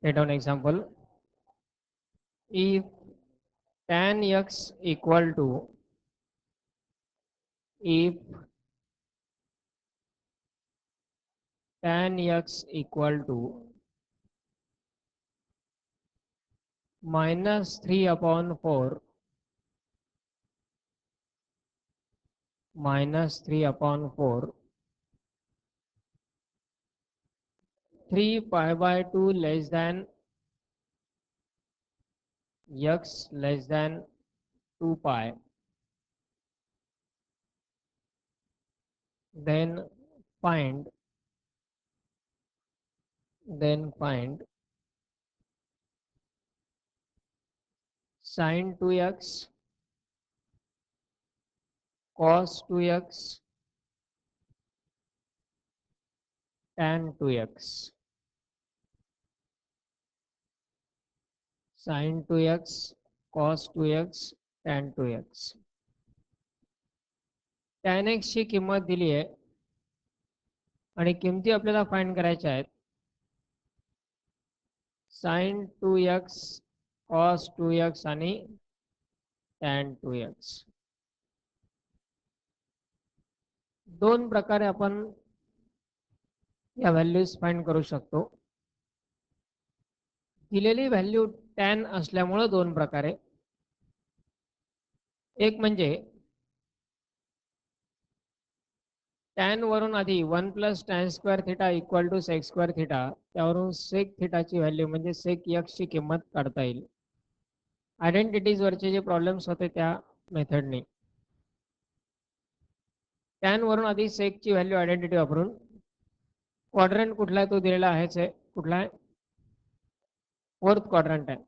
Take down example. If tan x equal to if tan x equal to -3/4 -3/4 3 pi/2 less than x less than 2 pi, then find sin 2x cos 2x tan 2x. sin 2x cos 2x tan 2x. tan x ची किंमत दिली आहे आणि किमती आपल्याला find करायच्या आहेत. sin 2x cos 2x आणि tan 2x. दोन प्रकारे आपण या व्हॅल्यूज फाइंड करू शकतो. दिलेली व्हॅल्यू tan असल्यामुळे दोन प्रकारे. एक म्हणजे tan वरून आधी 1 + tan square theta equal to sec square theta, त्यावरून सेक थिटाची व्हॅल्यू म्हणजे सेक एक्सची किंमत काढता येईल. आयडेंटिटीजवरचे जे प्रॉब्लेम्स होते त्या मेथडने. tan वरून आधी सेकची व्हॅल्यू आयडेंटिटी वापरून क्वाड्रंट कुठला आहे तो दिलेला आहेच आहे. कुठला आहे? फोर्थ क्वाड्रंट आहे.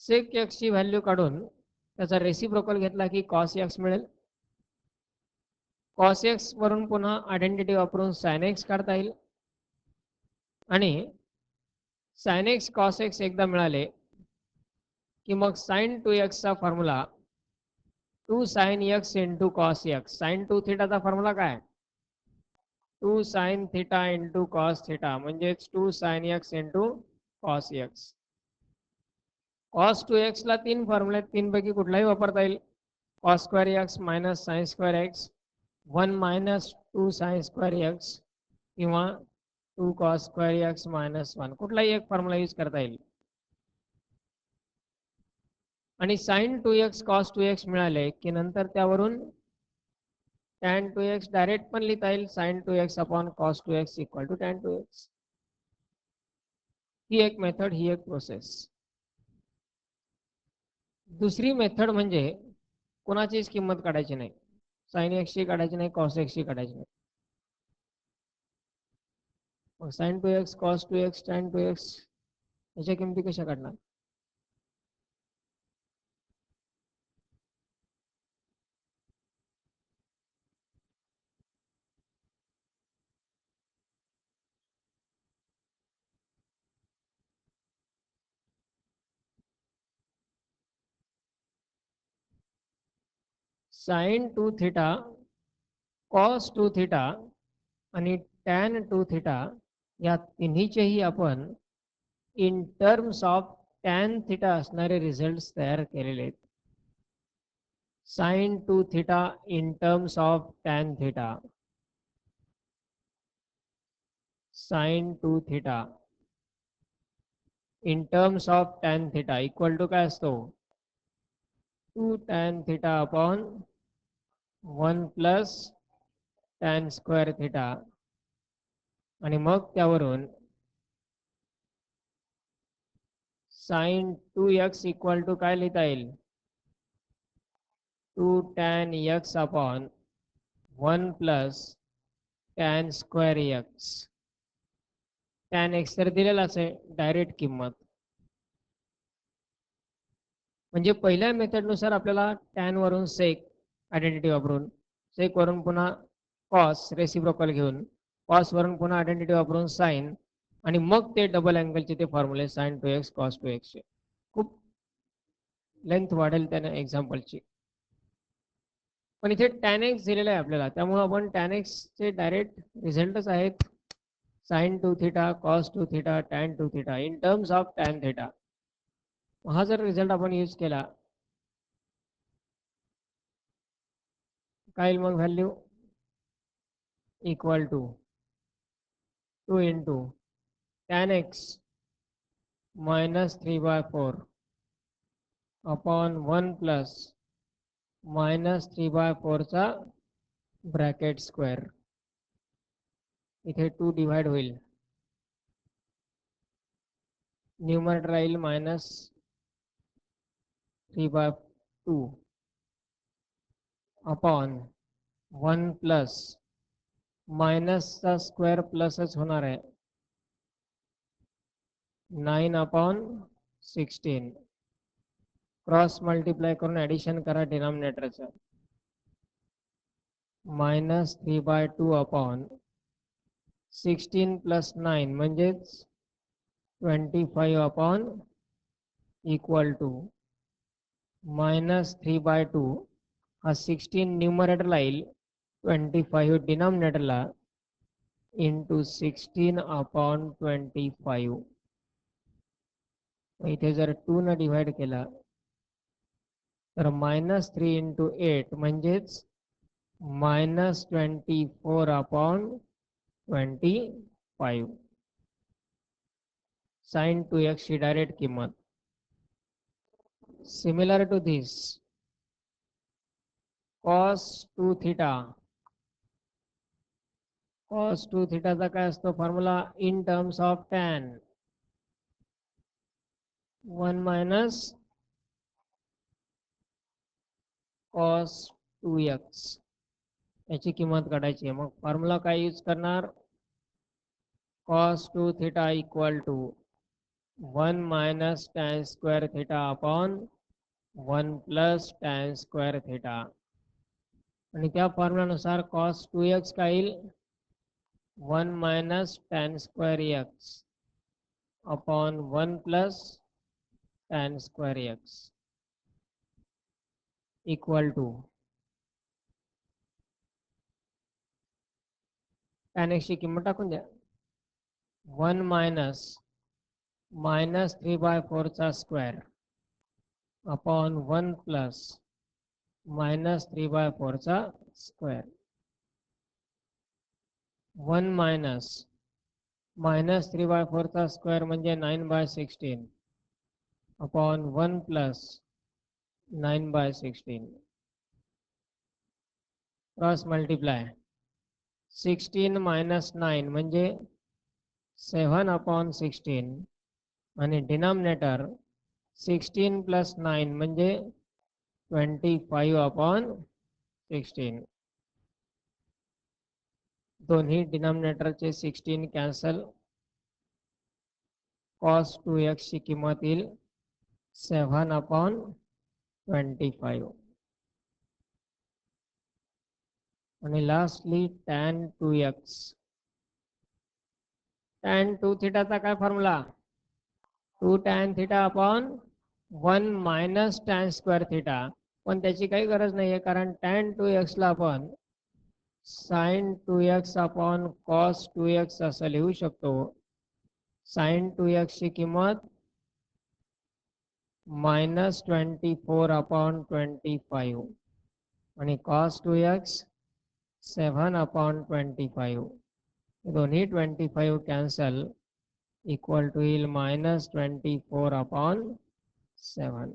सेक एक्सची व्हॅल्यू काढून त्याचा रेसिप्रोकल घेतला की कॉस एक्स मिळेल. कॉस एक्स वरून पुन्हा आयडेंटिटी वापरून साइन एक्स काढता येईल. आणि साइन एक्स कॉस एक्स एकदा मिळाले की मग साइन 2x चा formula 2 sin x into cos x. Sine 2 थिटाचा फॉर्म्युला काय? 2 sin theta into cos theta म्हणजेच 2 sin x into cos x. Cos 2x ला तीन फॉर्म्युले आहेत, तीन पैकी कुठलाही वापरता येईल. Cos square x minus sine square x, 1 minus 2 sine square x किंवा 2 कॉस स्क्वेअर एक्स मायनस 1, कुठलाही एक फॉर्म्युला यूज करता येईल. आणि साइन 2x कॉस 2x मिळाले की नंतर त्यावरून tan 2x डायरेक्ट पण लिहिता येईल. Sine 2x upon cos 2x equal to tan 2x. ही एक मेथड, ही एक प्रोसेस. दुसरी मेथड म्हणजे कोणाचीच किंमत काढायची नाही. साइन एक्सची काढायची नाही, कॉस एक्सची काढायची नाही. मग sine 2x cos 2x tan 2x याच्या किमती कशा काढणार? साइन 2 थिटा कॉस 2 थिटा आणि tan 2 थिटा या तिन्हीचेही आपण in terms of tan theta असणारे रिझल्ट तयार केलेले आहेत. Sine 2 theta in terms of tan theta, sine 2 theta in terms of tan theta equal to काय असतो? 2 tan theta upon 1 plus tan square theta. आणि मग त्यावरून साइन 2x इक्वल टू काय लिहिता येईल? 2 tan x upon 1 plus tan square x. tan x तर दिलेलाच आहे, डायरेक्ट किंमत. म्हणजे पहिल्या मेथडनुसार आपल्याला tan वरून सेक आयडेंटिटी वापरून, सेक वरून पुन्हा कॉस रेसिप्रोकल घेऊन, कॉस वरून पुन्हा आयडेंटिटी वापरून साइन, आणि मग ते डबल अँगलचे ते फॉर्म्युले साइन 2x कॉस 2x चे. खूप लेंथ वाढेल त्याने एक्झाम्पलची. पण इथे tan x दिलेला आहे आपल्याला, त्यामुळे आपण tan x चे डायरेक्ट रिझल्टच आहेत sine 2 theta, cos 2 theta, tan 2 theta in terms of tan theta. हा जर रिझल्ट आपण यूज केला काय येईल मग value equal to 2 into tan x -3/4 upon 1 plus -3/4 चा ब्रॅकेट स्क्वेअर. इथे 2 डिवाइड होईल, न्यूमरेटर राहील -3/2 अपॉन 1 प्लस मायनसचा स्क्वेअर प्लसच होणार आहे 9/16. क्रॉस मल्टिप्लाय करून ॲडिशन करा डिनॉमिनेटरचं. -3/2 अपॉन 16 प्लस 9 म्हणजेच 25 अपॉन इक्वल टू -3/2 हा 16 न्यूमरेटरला येईल, 25 डिनॉमिनेटरला इंटू 16/25. इथे जर 2 न डिवाइड केला तर -3 इंटू 8 म्हणजेच -24/25 साइन 2x ची डायरेक्ट किंमत. Similar to this cos 2 theta, cos 2 थीटाचा काय असतो formula in terms of tan 1 minus cos 2x याची किंमत काढायची आहे. मग फॉर्म्युला काय यूज करणार cos 2 theta equal to 1 minus tan square theta upon 1 plus tan square theta. आणि त्या फॉर्म्युलानुसार cos 2x काय येईल 1 minus tan square x upon 1 plus tan square x equal to tan एक्सची किंमत टाकून द्या 1 मायनस -3/4 चा स्क्वेअर अपॉन 1 प्लस -3/4 चा स्क्वेअर. 1 मायनस -3/4 चा स्क्वेअर म्हणजे 9/16 upon 1 plus 9/16. Cross multiply 16 minus 9 म्हणजे 7/16 आणि डिनॉमिनेटर 16 प्लस 9 म्हणजे 25/16. दोन्ही डिनॉमिनेटरचे 16 कॅन्सल. cos 2x ची किंमत येईल 7/25. आणि लास्टली tan 2x. tan 2 थिटाचा काय formula 2 tan theta upon 1 minus tan square theta. पण त्याची काही गरज नाही आहे कारण tan 2x ला आपण sin 2x upon cos 2x असं लिहू शकतो. sin 2x ची किंमत -24/25 आणि cos 2x 7/25. दोन्ही 25 कॅन्सल इक्वल टू येईल -24/7.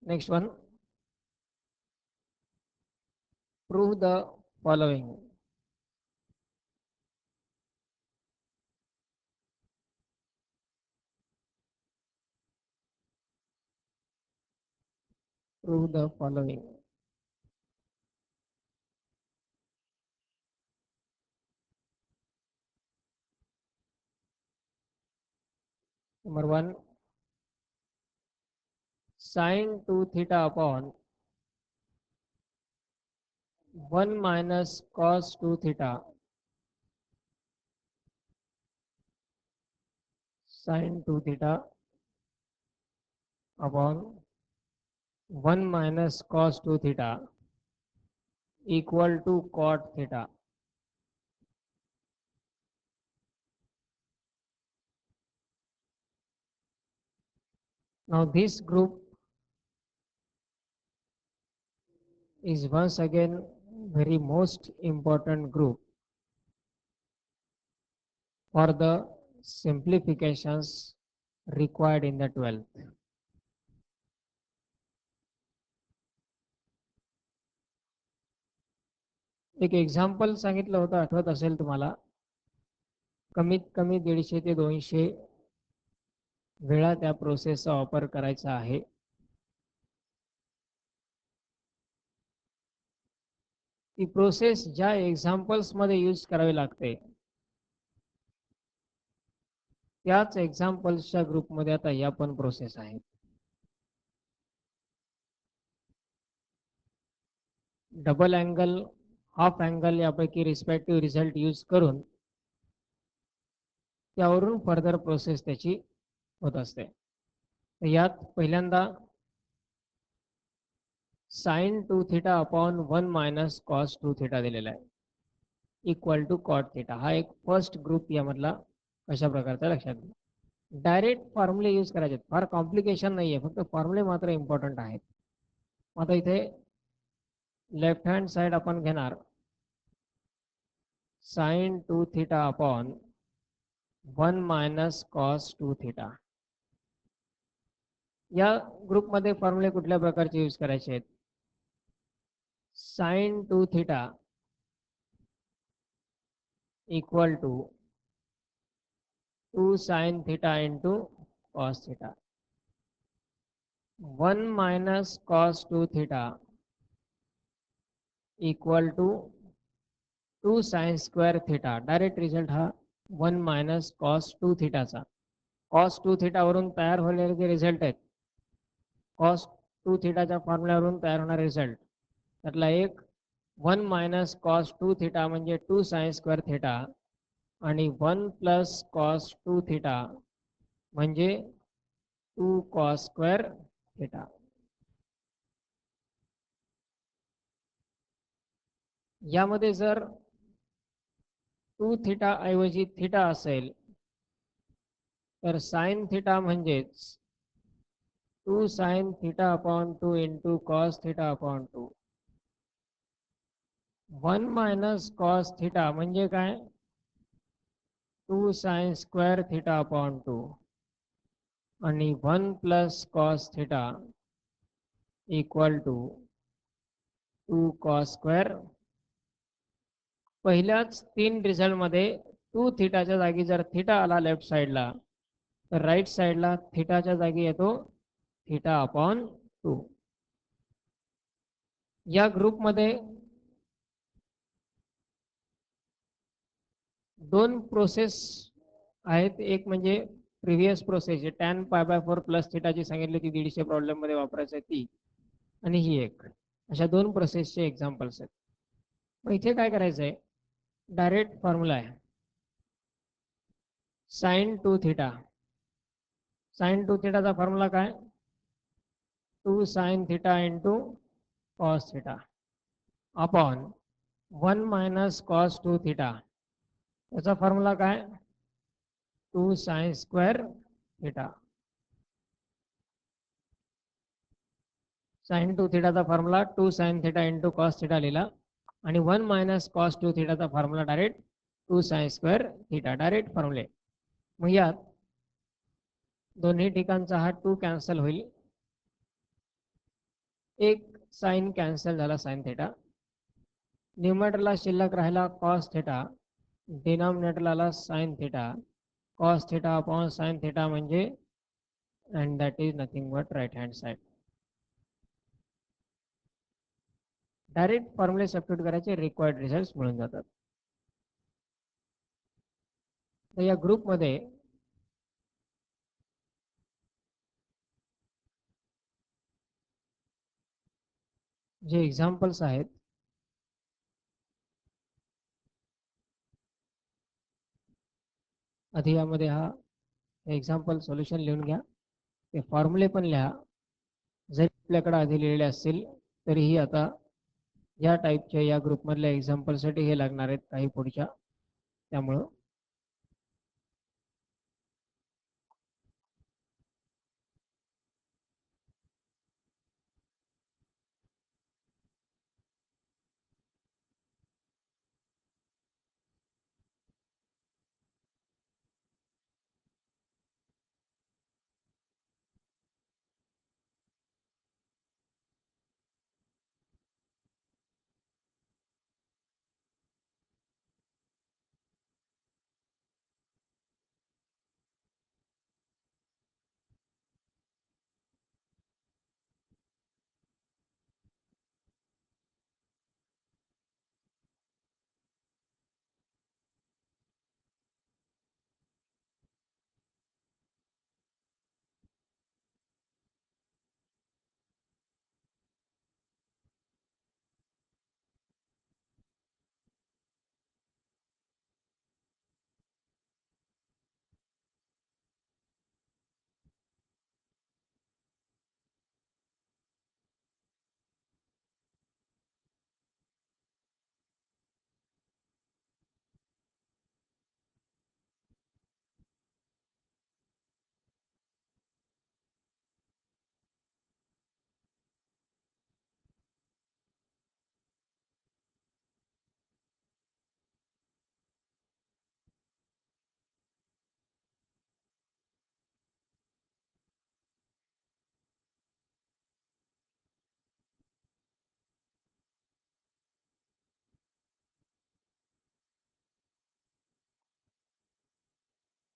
Next one, prove the following. Prove the following. Number 1, sin 2 theta upon 1 minus cos 2 theta. Sin 2 theta upon 1 minus cos 2 theta equal to cot theta. Now this group is once again very most important group for the simplifications required in the 12th. एक example सांगितलं होतं, आठवत असेल तुम्हाला. कमीत कमी 150 ते 200 वेळा त्या प्रोसेसचा वापर करायचा आहे. ती प्रोसेस ज्या एक्झाम्पल्स मध्ये यूज करावी लागते त्याच एक्झाम्पल्सच्या ग्रुपमध्ये आता या पण प्रोसेस आहेत. डबल अँगल, हाफ अँगल यापैकी रिस्पेक्टिव्ह रिझल्ट यूज करून त्यावरून फर्दर प्रोसेस त्याची होत असते. यात पहिल्यांदा sine 2 theta upon 1 minus cos 2 theta दिलेला आहे इक्वल टू कॉट थीटा. हा एक फर्स्ट ग्रुप यामधला अशा प्रकारचा लक्षात घ्या. डायरेक्ट फॉर्म्युले यूज करायचे, फार कॉम्प्लिकेशन नाहीये, फक्त फॉर्म्युले मात्र इम्पॉर्टंट आहेत. आता इथे लेफ्ट हँड साइड आपण घेणार sine 2 theta upon 1 minus cos 2 theta. या ग्रुपमध्ये फॉर्म्युले कुठल्या प्रकारचे यूज करायचे आहेत? Sine 2 theta equal to 2 sine theta into cos theta. 1 minus cos 2 theta equal to 2 sine square theta. Direct result हा 1 मायनस कॉस 2 थीटाचा. कॉस 2 थीटावरून तयार होणारे जे रिझल्ट आहेत, कॉस 2 थीटाच्या फॉर्म्युल्यावरून तयार होणारे रिझल्ट, त्यातला एक 1 मायनस कॉस 2 थीटा म्हणजे 2 साइन स्क्वेअर थीटा आणि 1 प्लस कॉस 2 थीटा म्हणजे 2 कॉस स्क्वेअर थीटा. यामध्ये जर 2 थीटा ऐवजी थीटा असेल तर साइन थीटा म्हणजेच 2 sine theta upon 2 into cos theta upon 2. 1 minus cos theta म्हणजे काय? 2 साइन स्क्वेअर थीटा अपॉन 2 आणि 1 plus cos theta equal to 2 cos square. पहिल्याच 3 रिझल्ट मध्ये 2 थीटाच्या जागी जर थीटा आला लेफ्ट साइडला तर राईट साइडला थीटाच्या जागी येतो थीटा अपॉन 2. या ग्रुपमध्ये दोन प्रोसेस आहेत. एक म्हणजे प्रिव्हियस प्रोसेस tan π/4 प्लस थीटाची सांगितली ती 150 प्रॉब्लेम मध्ये वापरायची ती, आणि ही एक. अशा दोन प्रोसेसचे एक्झाम्पल्स आहेत. मग इथे काय करायचं आहे? डायरेक्ट फॉर्म्युला आहे साइन 2 थीटा. साइन 2 थीटाचा फॉर्म्युला काय? 2 sine theta into cos theta upon 1 minus cos 2 theta. त्याचा फॉर्म्युला काय? 2 साइन स्क्वेअर थीटा. साइन 2 थीटाचा formula 2 sine theta into cos theta लिहिला आणि 1 मायनस कॉस 2 थीटाचा formula direct 2 sine square theta. Direct फॉर्म्युले. मग यात दोन्ही ठिकाणचा हा 2 कॅन्सल होईल एक साइन कॅन्सल झाला साइन थिटा. न्यूमरेटरला शिल्लक राहिला कॉस थिटा, डिनॉमिनेटरला sine theta. Cos theta upon sine theta म्हणजे and that is nothing but right hand side. Direct फॉर्म्युले सबस्टिट्यूट करायचे, रिक्वायर्ड रिझल्ट मिळून जातात. तर या ग्रुपमध्ये जे एक्झाम्पल्स आहेत आधी यामध्ये हा एक्झाम्पल सोल्युशन लिहून घ्या, ते फॉर्म्युले पण लिहा. जरी आपल्याकडे आधी लिहिलेले असतील तरीही आता या टाईपच्या या ग्रुपमधल्या एक्झाम्पलसाठी हे लागणार आहेत काही पुढच्या, त्यामुळं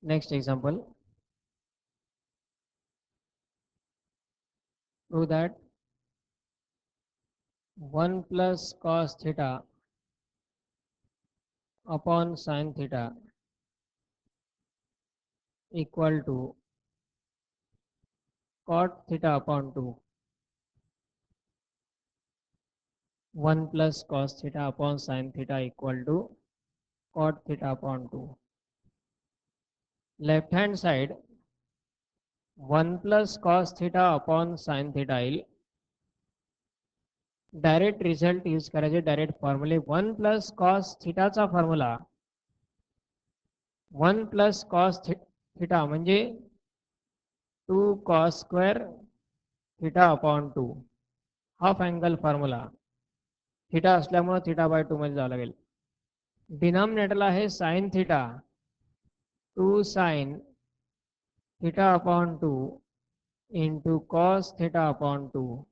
next example. Prove that 1 plus cos theta upon sine theta equal to cot theta upon 2. 1 plus cos theta upon sin theta equal to cot theta upon 2. Left hand side 1 plus cos theta upon sin theta येईल. Direct result use करायचे, direct फॉर्म्युले. 1 plus cos थिटाचा formula 1 plus cos theta म्हणजे 2 cos square theta upon 2. Half angle formula. Theta असल्यामुळे theta by 2 मध्ये जावं लागेल. डिनॉमिनेटरला आहे sine theta, 2 sine theta upon 2 into cos theta upon 2.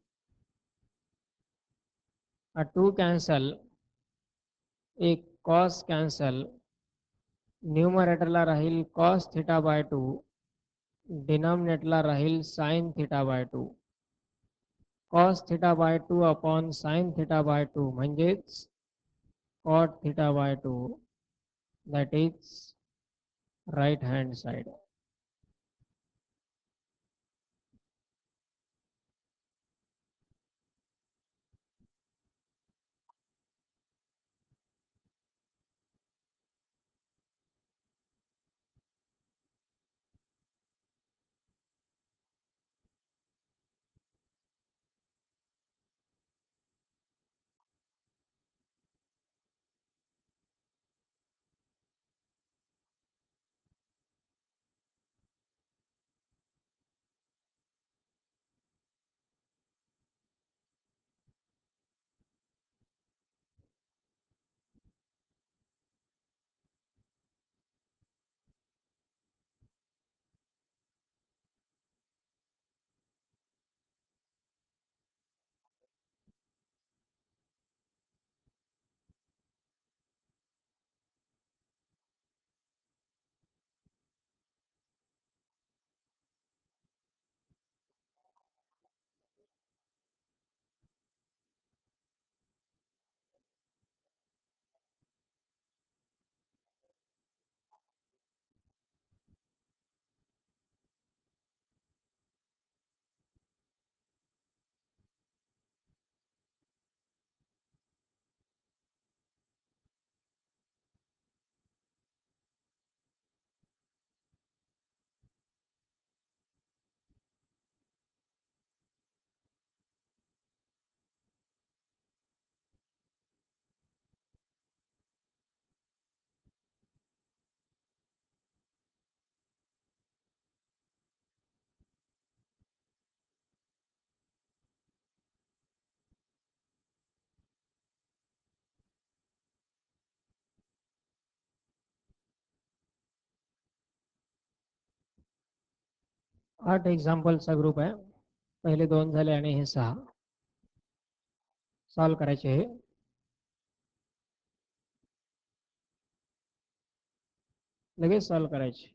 2 cancel, एक कॉस कॅन्सल. न्यूमरेटरला राहील कॉस थिटा बाय 2, डिनॉमिनेटरला राहील sine theta by 2. Cos theta by 2 upon sine theta by 2 म्हणजेच cot theta by 2, that is right hand side. 8 एक्झाम्पलचा group आहे. पहिले 2 झाले आणि हे 6. सॉल्व करायचे हे. लगेच सॉल्व करायचे.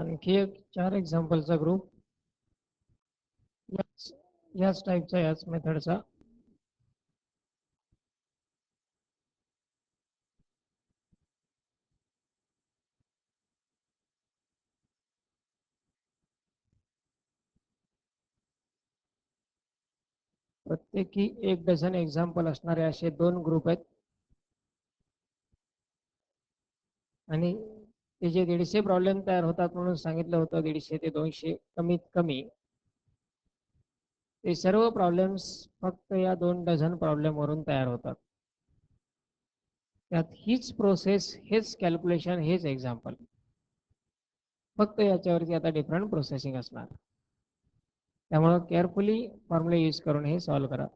आणखी एक 4 एक्झाम्पलचा ग्रुप याच टाईपचा याच मेथडचा. प्रत्येकी 1 डझन एक्झाम्पल असणारे असे 2 ग्रुप आहेत आणि ते जे 150 प्रॉब्लेम तयार होतात म्हणून सांगितलं होतं 150 ते 200 कमीत कमी, ते सर्व प्रॉब्लेम्स फक्त या 2 डझन प्रॉब्लेम वरून तयार होतात. त्यात हीच प्रोसेस, हेच कॅल्क्युलेशन, हेच एक्झाम्पल, फक्त याच्यावरती आता डिफरंट प्रोसेसिंग असणार. त्यामुळं केअरफुली फॉर्म्युला यूज करून हे सॉल्व्ह करा.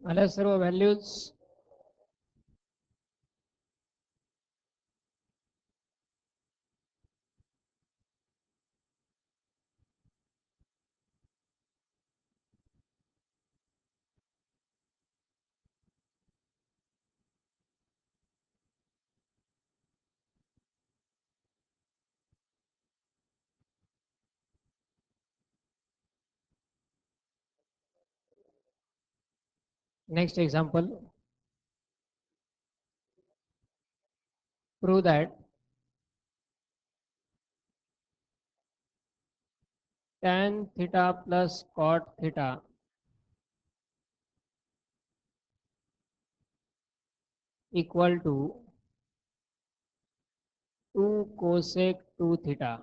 आल्या सर्व values. Next example, prove that tan theta plus cot theta equal to 2 cosec 2 theta.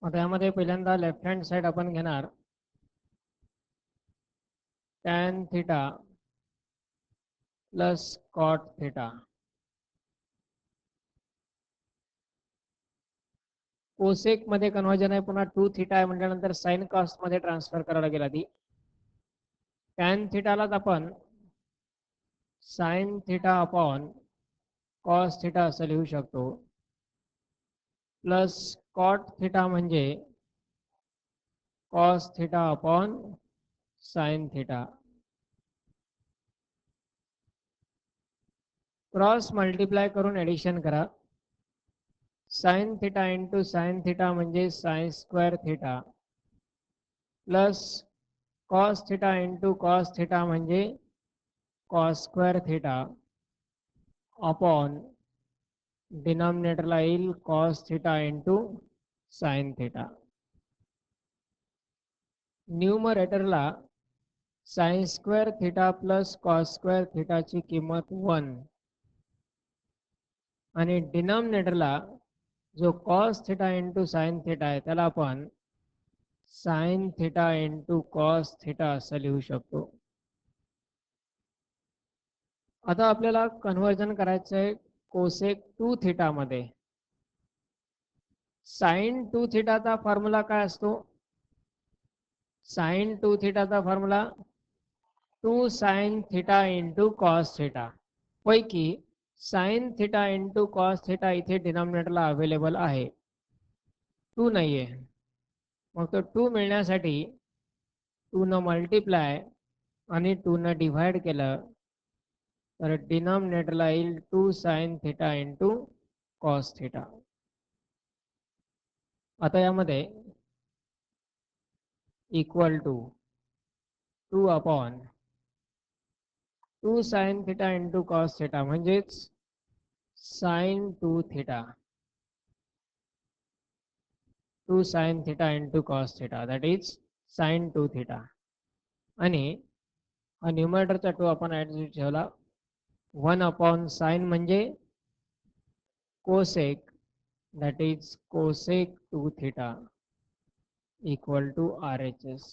आता यामध्ये पहिल्यांदा लेफ्ट हँड साइड आपण घेणार tan theta plus cot theta. Cosec मध्ये कन्वर्जन आहे, पुन्हा 2 थीटा आहे म्हटल्यानंतर साइन कॉस्ट मध्ये ट्रान्सफर करावं लागेल आधी. tan थीटालाच आपण sine theta upon cos theta असं लिहू शकतो, प्लस कॉट थीटा म्हणजे cos theta upon sine theta. Cross multiply करून ऍडिशन करा. Sine theta into sine theta म्हणजे sine square theta, plus cos theta into cos theta म्हणजे कॉस स्क्वेअर थीटा अपॉन डिनॉमिनेटरला येईल cos theta into sine theta. न्यूमरेटरला sine square theta plus cos square थीटाची किंमत 1 आणि डिनॉमिनेटरला जो cos theta into sine theta आहे त्याला आपण sine theta into cos theta असं लिहू शकतो. आता आपल्याला कन्वर्जन करायचं आहे कोसेक 2 थीटा मध्ये. साइन 2 थीटाचा फॉर्म्युला काय असतो? साइन 2 थीटाचा formula 2 sine theta into cos theta. पैकी sine theta into cos theta इथे डिनॉमिनेटरला अवेलेबल आहे, 2 नाही आहे. मग तो 2 मिळण्यासाठी 2 न मल्टिप्लाय आणि 2 न डिव्हाइड केलं तर डिनॉमिनेटरला येईल 2 sine theta into cos theta. आता यामध्ये equal to 2 upon 2 sine theta into cos theta म्हणजेच sine 2 theta, 2 sine theta into cos theta that is sine 2 theta. आणि हा न्यूमरेटरचा 2 आपण ऍडजस्ट ठेवला. 1 अपॉन साइन म्हणजे cosec that is cosec 2 theta equal to RHS.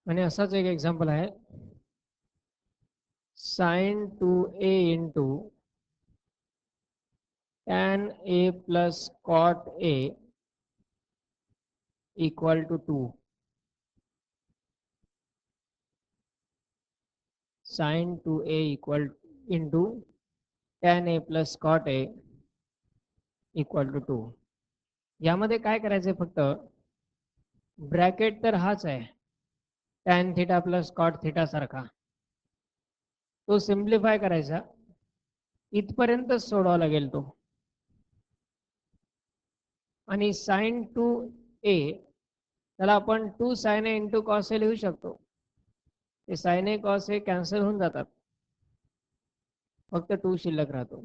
आणि असाच एक एक्झाम्पल आहे, साइन 2a इंटू tan a plus cot a equal to 2. Sine 2a equal into tan a plus cot a equal to 2. यामध्ये काय करायचंय, फक्त ब्रॅकेट तर हाच आहे tan theta plus cot theta सारखा, तो सिम्प्लिफाय करायचा, इथपर्यंत सोडावा लागेल तो. आणि साइन 2a त्याला आपण 2 साइन ए इंटू कॉस ए लिहू शकतो. ते sign A cos A cancel होऊन जातात, फक्त 2 शिल्लक राहतो.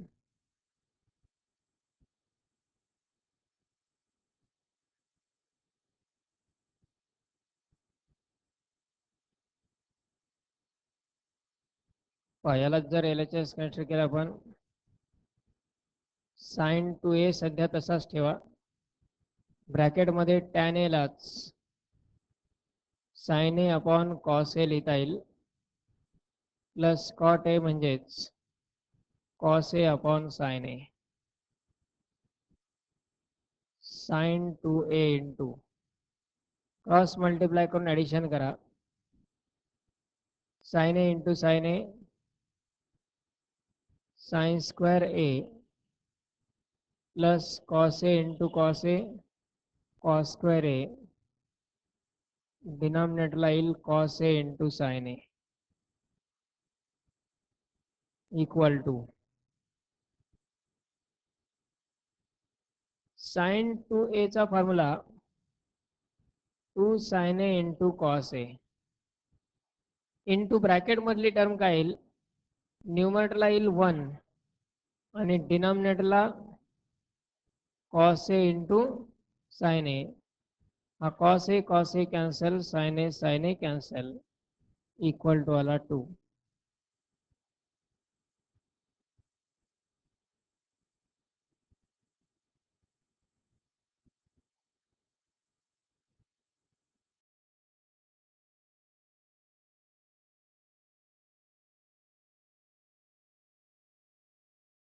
याला जर LHS कन्सिडर केला आपण साइन टू ए सध्या तसाच ठेवा. ब्रॅकेटमध्ये टॅन ए लाच sine a upon cos a लिहिता येईल प्लस कॉट ए म्हणजेच cos a upon sine a. Sine two a into cross multiply करून ॲडिशन करा. Sine a into sine a sine square a plus cos A into cos a cos square a डिनॉमिनेटरला येईल cos A into sine a equal to sine two a चा formula 2 sine a into cos A into bracket मधली term काय येईल न्यूमरेटरला येईल 1 आणि डिनॉमिनेटरला cos A into sine A. हा cos A cancel sine A cancel equal to आला 2.